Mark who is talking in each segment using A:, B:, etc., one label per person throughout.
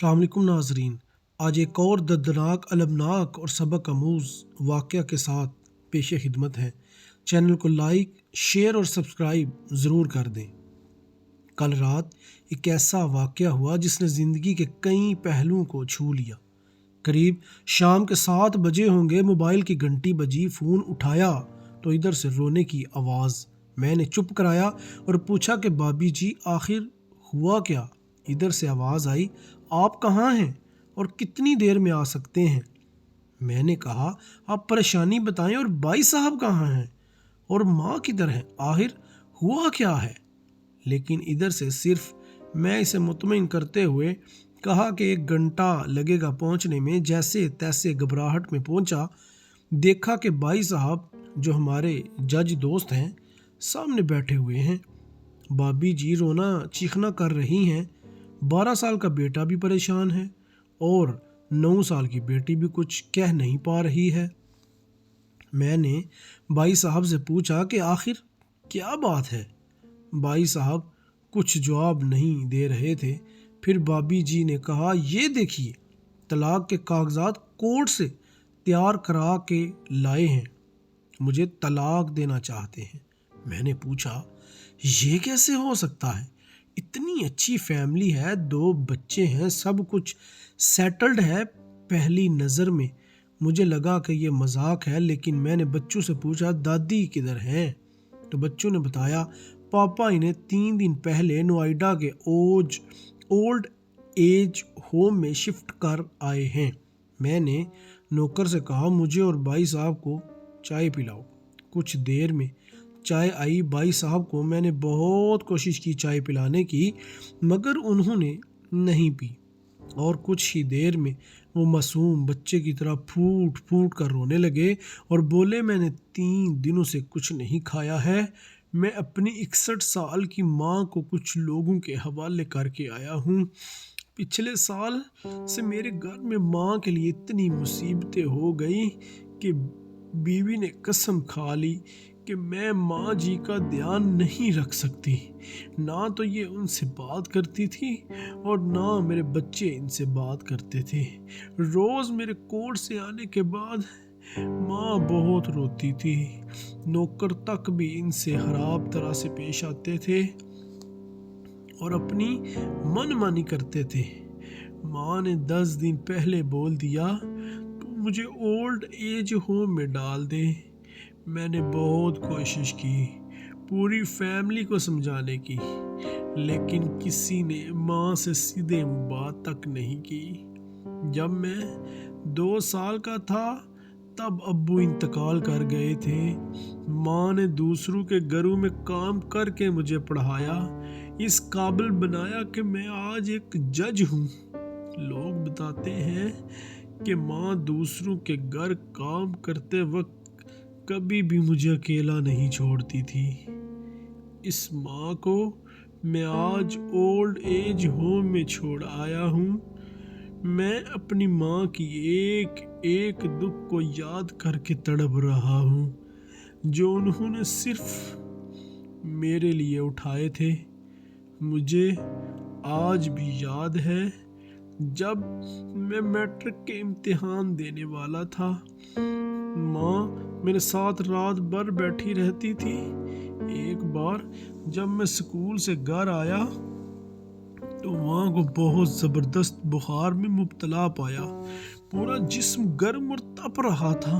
A: अस्सलाम वालेकुम नाजरीन। आज एक और दर्दनाक, अलमनाक और सबक आमूज़ वाक़या के साथ पेश खिदमत है। चैनल को लाइक, शेयर और सब्सक्राइब ज़रूर कर दें। कल रात एक ऐसा वाक़या हुआ जिसने ज़िंदगी के कई पहलुओं को छू लिया। करीब शाम के 7 बजे होंगे, मोबाइल की घंटी बजी। फ़ोन उठाया तो इधर से रोने की आवाज़। मैंने चुप कराया और पूछा कि भाभी जी, आखिर हुआ क्या? इधर से आवाज़ आई, आप कहाँ हैं और कितनी देर में आ सकते हैं? मैंने कहा, आप परेशानी बताएं और भाई साहब कहाँ हैं और माँ किधर है? आखिर हुआ क्या है? लेकिन इधर से सिर्फ मैं इसे मुतमईन करते हुए कहा कि 1 घंटा लगेगा पहुंचने में। जैसे तैसे घबराहट में पहुंचा, देखा कि भाई साहब जो हमारे जज दोस्त हैं सामने बैठे हुए हैं। भाभी जी रोना चीखना कर रही हैं। 12 साल का बेटा भी परेशान है और 9 साल की बेटी भी कुछ कह नहीं पा रही है। मैंने भाई साहब से पूछा कि आखिर क्या बात है। भाई साहब कुछ जवाब नहीं दे रहे थे। फिर भाभी जी ने कहा, ये देखिए, तलाक के कागजात कोर्ट से तैयार करा के लाए हैं, मुझे तलाक देना चाहते हैं। मैंने पूछा, ये कैसे हो सकता है? इतनी अच्छी फैमिली है, 2 बच्चे हैं, सब कुछ सेटल्ड है। पहली नज़र में मुझे लगा कि ये मजाक है, लेकिन मैंने बच्चों से पूछा, दादी किधर हैं? तो बच्चों ने बताया, पापा इन्हें 3 दिन पहले नोएडा के ओल्ड एज होम में शिफ्ट कर आए हैं। मैंने नौकर से कहा, मुझे और भाई साहब को चाय पिलाओ। कुछ देर में चाय आई। भाई साहब को मैंने बहुत कोशिश की चाय पिलाने की, मगर उन्होंने नहीं पी और कुछ ही देर में वो मासूम बच्चे की तरह फूट फूट कर रोने लगे और बोले, मैंने 3 दिनों से कुछ नहीं खाया है। मैं अपनी 61 साल की माँ को कुछ लोगों के हवाले करके आया हूँ। पिछले साल से मेरे घर में माँ के लिए इतनी मुसीबतें हो गई कि बीवी ने कसम खा ली कि मैं माँ जी का ध्यान नहीं रख सकती। ना तो ये उनसे बात करती थी और ना मेरे बच्चे इनसे बात करते थे। रोज़ मेरे कोर्ट से आने के बाद माँ बहुत रोती थी। नौकर तक भी इनसे खराब तरह से पेश आते थे और अपनी मनमानी करते थे। माँ ने 10 दिन पहले बोल दिया, तू मुझे ओल्ड एज होम में डाल दे। मैंने बहुत कोशिश की पूरी फैमिली को समझाने की, लेकिन किसी ने माँ से सीधे मुँह बात तक नहीं की। जब मैं 2 साल का था तब अब्बू इंतकाल कर गए थे। माँ ने दूसरों के घरों में काम करके मुझे पढ़ाया, इस काबिल बनाया कि मैं आज एक जज हूँ। लोग बताते हैं कि माँ दूसरों के घर काम करते वक्त कभी भी मुझे अकेला नहीं छोड़ती थी। इस माँ को मैं आज ओल्ड एज होम में छोड़ आया हूँ। मैं अपनी माँ की एक एक दुख को याद करके तड़प रहा हूँ, जो उन्होंने सिर्फ मेरे लिए उठाए थे। मुझे आज भी याद है जब मैं मैट्रिक के इम्तिहान देने वाला था, माँ मेरे साथ रात भर बैठी रहती थी। एक बार जब मैं स्कूल से घर आया तो माँ को बहुत ज़बरदस्त बुखार में मुब्तला पाया। पूरा जिस्म गर्म और तप रहा था।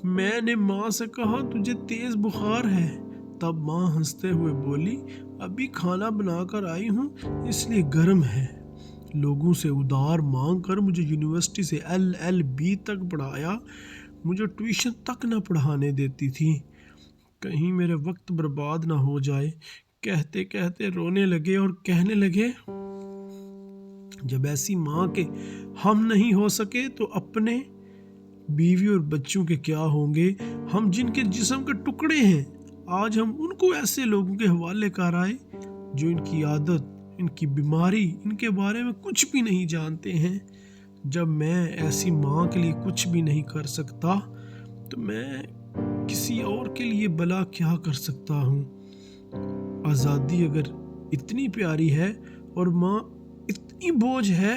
A: मैंने माँ से कहा, तुझे तेज़ बुखार है? तब माँ हंसते हुए बोली, अभी खाना बनाकर आई हूँ इसलिए गर्म है। लोगों से उधार मांग कर मुझे यूनिवर्सिटी से LLB तक पढ़ाया। मुझे ट्यूशन तक न पढ़ाने देती थी, कहीं मेरे वक्त बर्बाद ना हो जाए। कहते कहते रोने लगे और कहने लगे, जब ऐसी माँ के हम नहीं हो सके तो अपने बीवी और बच्चों के क्या होंगे? हम जिनके जिस्म के टुकड़े हैं, आज हम उनको ऐसे लोगों के हवाले कर आए जो इनकी आदत, इनकी बीमारी, इनके बारे में कुछ भी नहीं जानते हैं। जब मैं ऐसी माँ के लिए कुछ भी नहीं कर सकता तो मैं किसी और के लिए भला क्या कर सकता हूँ? आज़ादी अगर इतनी प्यारी है और माँ اتنی بوجھ ہے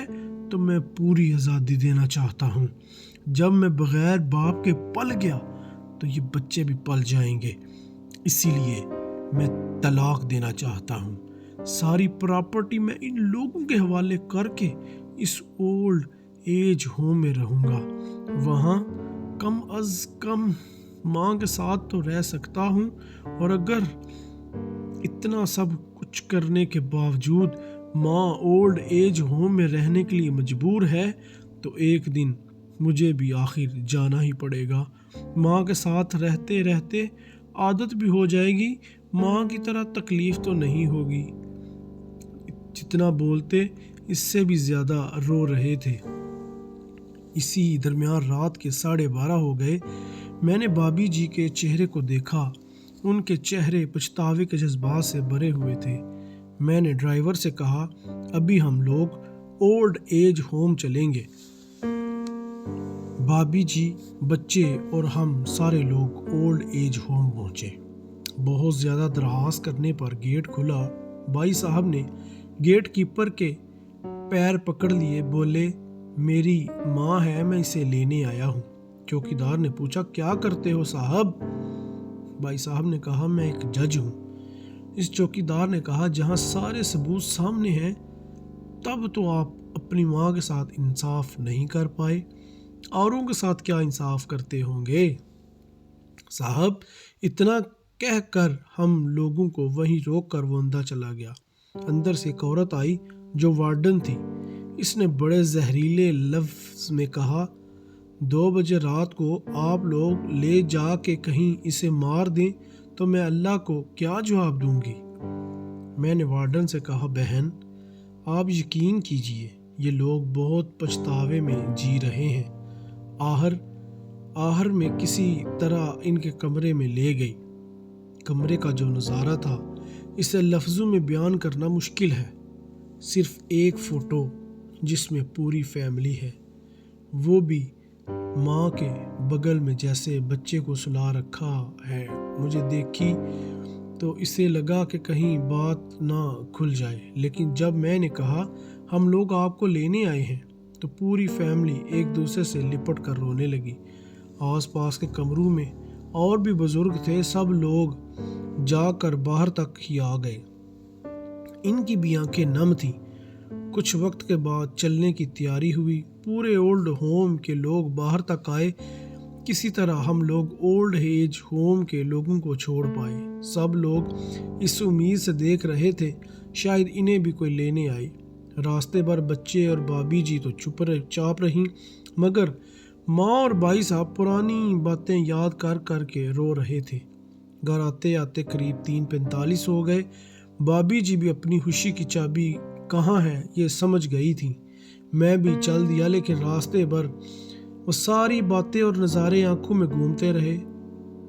A: تو میں پوری آزادی دینا چاہتا ہوں۔ جب میں بغیر باپ کے پل گیا تو یہ بچے بھی پل جائیں گے، اسی لیے میں طلاق دینا چاہتا ہوں۔ ساری پراپرٹی میں ان لوگوں کے حوالے کر کے اس اولڈ ایج ہوم میں رہوں گا۔ وہاں کم از کم ماں کے ساتھ تو رہ سکتا ہوں، اور اگر اتنا سب کچھ کرنے کے باوجود ماں اولڈ ایج ہوم میں رہنے کے لیے مجبور ہے تو ایک دن مجھے بھی آخر جانا ہی پڑے گا۔ ماں کے ساتھ رہتے رہتے عادت بھی ہو جائے گی، ماں کی طرح تکلیف تو نہیں ہوگی۔ جتنا بولتے اس سے بھی زیادہ رو رہے تھے۔ اسی درمیان رات کے 12:30 ہو گئے۔ میں نے بابی جی کے چہرے کو دیکھا، ان کے چہرے پچھتاوے کے جذبات سے بھرے ہوئے تھے۔ میں نے ڈرائیور سے کہا، ابھی ہم لوگ اولڈ ایج ہوم چلیں گے۔ بابی جی، بچے اور ہم سارے لوگ اولڈ ایج ہوم پہنچے۔ بہت زیادہ درخواست کرنے پر گیٹ کھلا۔ بھائی صاحب نے گیٹ کیپر کے پیر پکڑ لیے، بولے، میری ماں ہے، میں اسے لینے آیا ہوں۔ چوکیدار نے پوچھا، کیا کرتے ہو صاحب؟ بھائی صاحب نے کہا، میں ایک جج ہوں۔ اس چوکیدار نے کہا، جہاں سارے ثبوت سامنے ہیں تب تو آپ اپنی ماں کے ساتھ انصاف نہیں کر پائے، اوروں کے ساتھ کیا انصاف کرتے ہوں گے؟ صاحب، اتنا کہہ کر ہم لوگوں کو وہیں روک کر وہ اندر چلا گیا۔ اندر سے ایک عورت آئی جو وارڈن تھی۔ اس نے بڑے زہریلے لفظ میں کہا، 2 بجے رات کو آپ لوگ لے جا کے کہیں اسے مار دیں تو میں اللہ کو کیا جواب دوں گی؟ میں نے وارڈن سے کہا، بہن آپ یقین کیجئے یہ لوگ بہت پچھتاوے میں جی رہے ہیں۔ آہر میں کسی طرح ان کے کمرے میں لے گئی۔ کمرے کا جو نظارہ تھا اسے لفظوں میں بیان کرنا مشکل ہے۔ صرف ایک فوٹو جس میں پوری فیملی ہے، وہ بھی ماں کے بغل میں جیسے بچے کو سلا رکھا ہے۔ مجھے دیکھی تو اسے لگا کہ کہیں بات نہ کھل جائے، لیکن جب میں نے کہا ہم لوگ آپ کو لینے آئے ہیں تو پوری فیملی ایک دوسرے سے لپٹ کر رونے لگی۔ آس پاس کے کمروں میں اور بھی بزرگ تھے، سب لوگ جا کر باہر تک ہی آ گئے۔ ان کی بھی آنکھیں نم تھیں۔ کچھ وقت کے بعد چلنے کی تیاری ہوئی۔ پورے اولڈ ہوم کے لوگ باہر تک آئے۔ کسی طرح ہم لوگ اولڈ ایج ہوم کے لوگوں کو چھوڑ پائے۔ سب لوگ اس امید سے دیکھ رہے تھے شاید انہیں بھی کوئی لینے آئے۔ راستے پر بچے اور بابی جی تو چاپ رہیں، مگر ماں اور بھائی صاحب پرانی باتیں یاد کر کر کے رو رہے تھے۔ گھر آتے آتے قریب 3:45 ہو گئے۔ بابی جی بھی اپنی خوشی کی چابی کہاں ہے یہ سمجھ گئی تھی۔ میں بھی چل دیا، لیکن راستے پر وہ ساری باتیں اور نظارے آنکھوں میں گھومتے رہے۔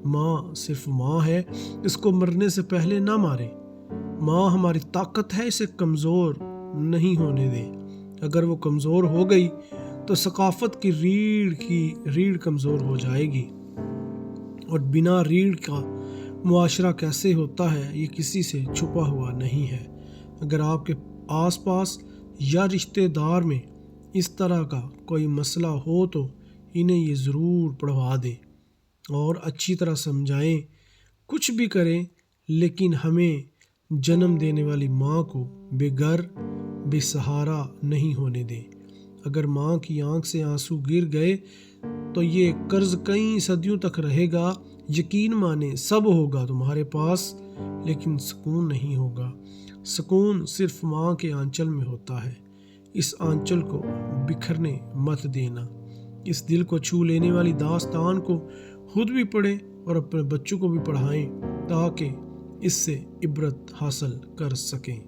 A: ماں صرف ماں ہے، اس کو مرنے سے پہلے نہ مارے۔ ماں ہماری طاقت ہے، اسے کمزور نہیں ہونے دیں۔ اگر وہ کمزور ہو گئی تو ثقافت کی ریڑھ کمزور ہو جائے گی، اور بنا ریڑھ کا معاشرہ کیسے ہوتا ہے یہ کسی سے چھپا ہوا نہیں ہے۔ اگر آپ کے آس پاس یا رشتہ دار میں اس طرح کا کوئی مسئلہ ہو تو انہیں یہ ضرور پڑھوا دیں اور اچھی طرح سمجھائیں۔ کچھ بھی کریں لیکن ہمیں جنم دینے والی ماں کو بے گھر بے سہارا نہیں ہونے دیں۔ اگر ماں کی آنکھ سے آنسو گر گئے تو یہ قرض کئی صدیوں تک رہے گا۔ یقین مانیں سب ہوگا تمہارے پاس، لیکن سکون نہیں ہوگا۔ سکون صرف ماں کے آنچل میں ہوتا ہے۔ اس آنچل کو بکھرنے مت دینا۔ اس دل کو چھو لینے والی داستان کو خود بھی پڑھیں اور اپنے بچوں کو بھی پڑھائیں تاکہ اس سے عبرت حاصل کر سکیں۔